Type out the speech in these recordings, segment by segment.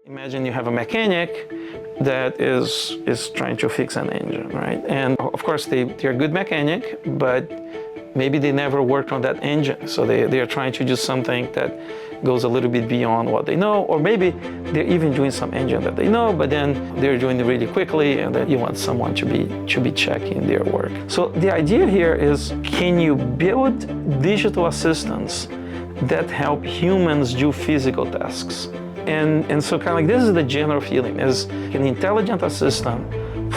Imagine you have a mechanic that is trying to fix an engine, right? And of course they're a good mechanic, but maybe they never worked on that engine. So they are trying to do something that goes a little bit beyond what they know, or maybe they're even doing some engine that they know, but then they're doing it really quickly, and then you want someone to be checking their work. So the idea here is, can you build digital assistants that help humans do physical tasks? And so kind of like this is the general feeling, is an intelligent assistant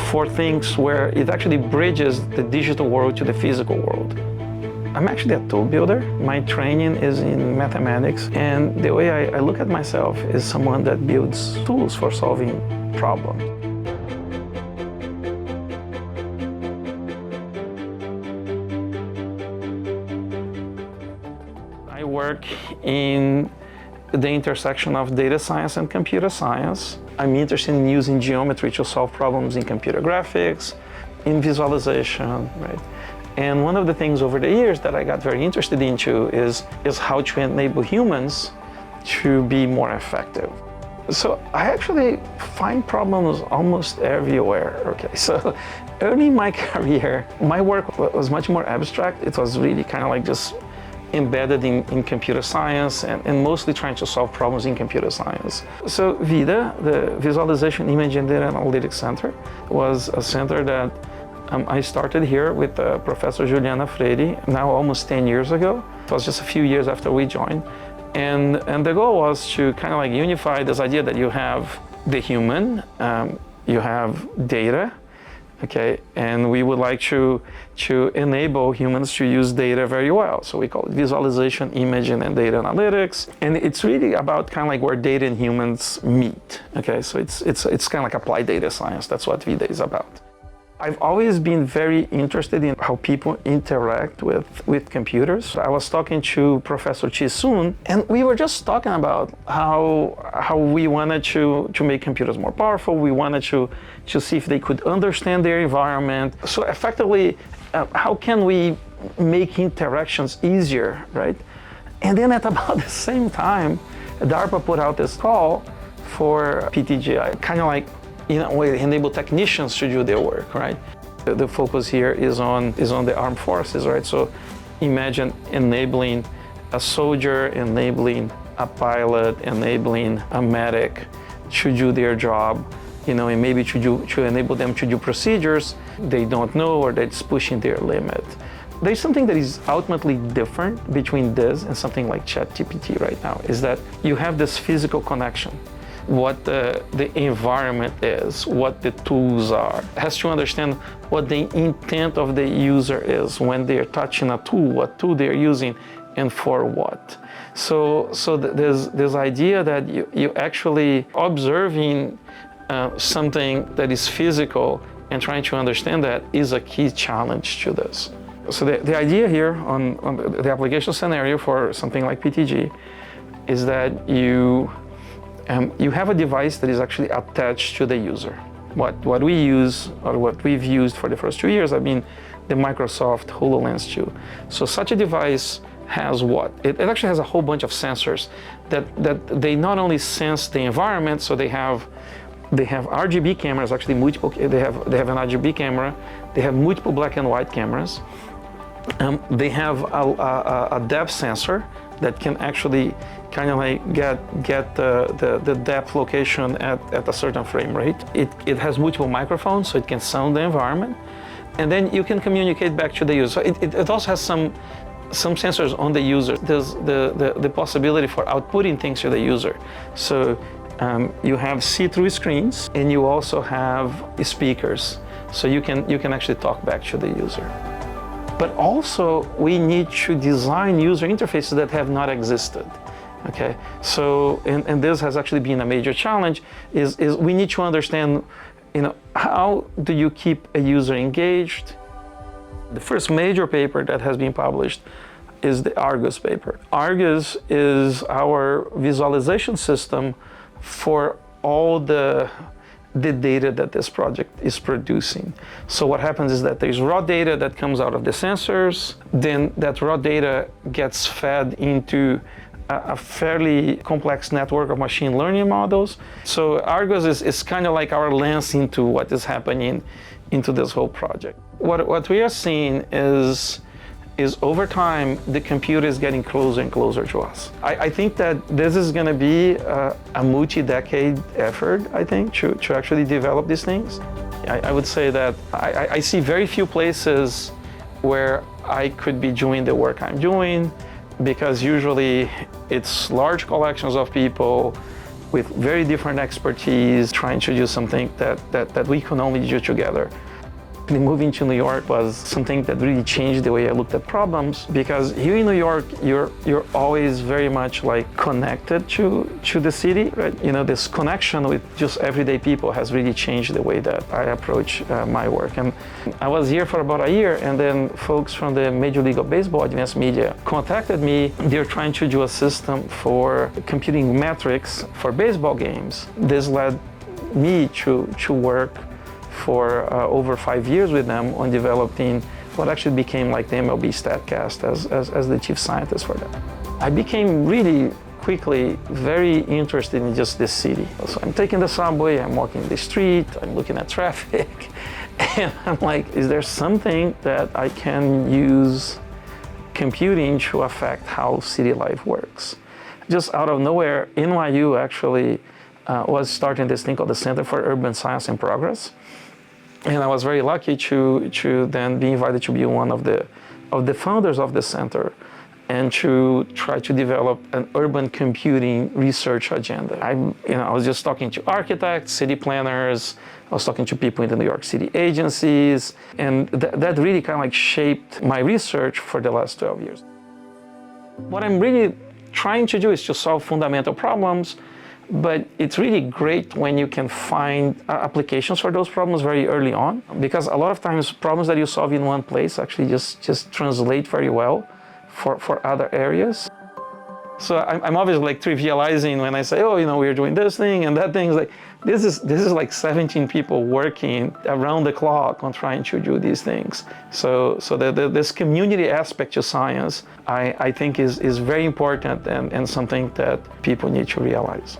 for things where it actually bridges the digital world to the physical world. I'm actually a tool builder. My training is in mathematics, and the way I look at myself is someone that builds tools for solving problems. I work in the intersection of data science and computer science. I'm interested in using geometry to solve problems in computer graphics, in visualization, right? And one of the things over the years that I got very interested into is how to enable humans to be more effective. So I actually find problems almost everywhere, okay? So early in my career, my work was much more abstract. It was really kind of like just embedded in computer science and mostly trying to solve problems in computer science. So VIDA, the Visualization, Image, and Data Analytics Center, was a center that I started here with Professor Juliana Freire, now almost 10 years ago. It was just a few years after we joined. And the goal was to kind of like unify this idea that you have the human, you have data, okay, and we would like to enable humans to use data very well. So we call it visualization, imaging, and data analytics. And it's really about kind of like where data and humans meet, okay? So it's kind of like applied data science. That's what VIDA is about. I've always been very interested in how people interact with computers. I was talking to Professor Chi Soon, and we were just talking about how we wanted to make computers more powerful. We wanted to see if they could understand their environment. So effectively, how can we make interactions easier, right? And then at about the same time, DARPA put out this call for PTGI, kind of like, in a way, enable technicians to do their work, right? The focus here is on the armed forces, right? So imagine enabling a soldier, enabling a pilot, enabling a medic to do their job, and maybe to enable them to do procedures they don't know or that's pushing their limit. There's something that is ultimately different between this and something like ChatGPT right now, is that you have this physical connection. What the environment is, what the tools are. It has to understand what the intent of the user is when they're touching a tool, what tool they're using, and for what. So there's this idea that you actually observing something that is physical and trying to understand that is a key challenge to this. So the idea here on the application scenario for something like PTG is that you have a device that is actually attached to the user. What we use, or what we've used for the first 2 years, have been the Microsoft HoloLens 2. So such a device has what? It actually has a whole bunch of sensors that they not only sense the environment, so they have RGB cameras, actually multiple. They have an RGB camera. They have multiple black and white cameras. They have a depth sensor that can actually kind of like get the depth location at a certain frame rate. It has multiple microphones, so it can sound the environment, and then you can communicate back to the user. So it also has some sensors on the user. There's the possibility for outputting things to the user. So you have see-through screens, and you also have speakers, so you can actually talk back to the user. But also, we need to design user interfaces that have not existed. Okay, so and this has actually been a major challenge. Is we need to understand, how do you keep a user engaged? The first major paper that has been published is the Argus paper. Argus is our visualization system for all the data that this project is producing. So what happens is that there's raw data that comes out of the sensors, then that raw data gets fed into a fairly complex network of machine learning models. So Argos is kind of like our lens into what is happening into this whole project. What we are seeing is over time, the computer is getting closer and closer to us. I think that this is going to be a multi-decade effort, I think, to actually develop these things. I would say that I see very few places where I could be doing the work I'm doing, because usually it's large collections of people with very different expertise trying to do something that we can only do together. Moving to New York was something that really changed the way I looked at problems, because here in New York, you're always very much like connected to the city, right? You know, this connection with just everyday people has really changed the way that I approach my work. And I was here for about a year, and then folks from the Major League of Baseball Advanced Media contacted me. They're trying to do a system for computing metrics for baseball games. This led me to work for over 5 years with them on developing what actually became like the MLB StatCast as the chief scientist for them. I became really quickly very interested in just this city. So I'm taking the subway, I'm walking the street, I'm looking at traffic, and I'm like, is there something that I can use computing to affect how city life works? Just out of nowhere, NYU actually was starting this thing called the Center for Urban Science and Progress. And I was very lucky to then be invited to be one of the founders of the center, and to try to develop an urban computing research agenda. I was just talking to architects, city planners, I was talking to people in the New York City agencies, and that really kind of like shaped my research for the last 12 years. What I'm really trying to do is to solve fundamental problems, but it's really great when you can find applications for those problems very early on, because a lot of times problems that you solve in one place actually just translate very well for other areas. So I'm always like trivializing when I say, oh, you know, we're doing this thing and that thing. It's like, this is like 17 people working around the clock on trying to do these things. So this community aspect to science, I think is very important and something that people need to realize.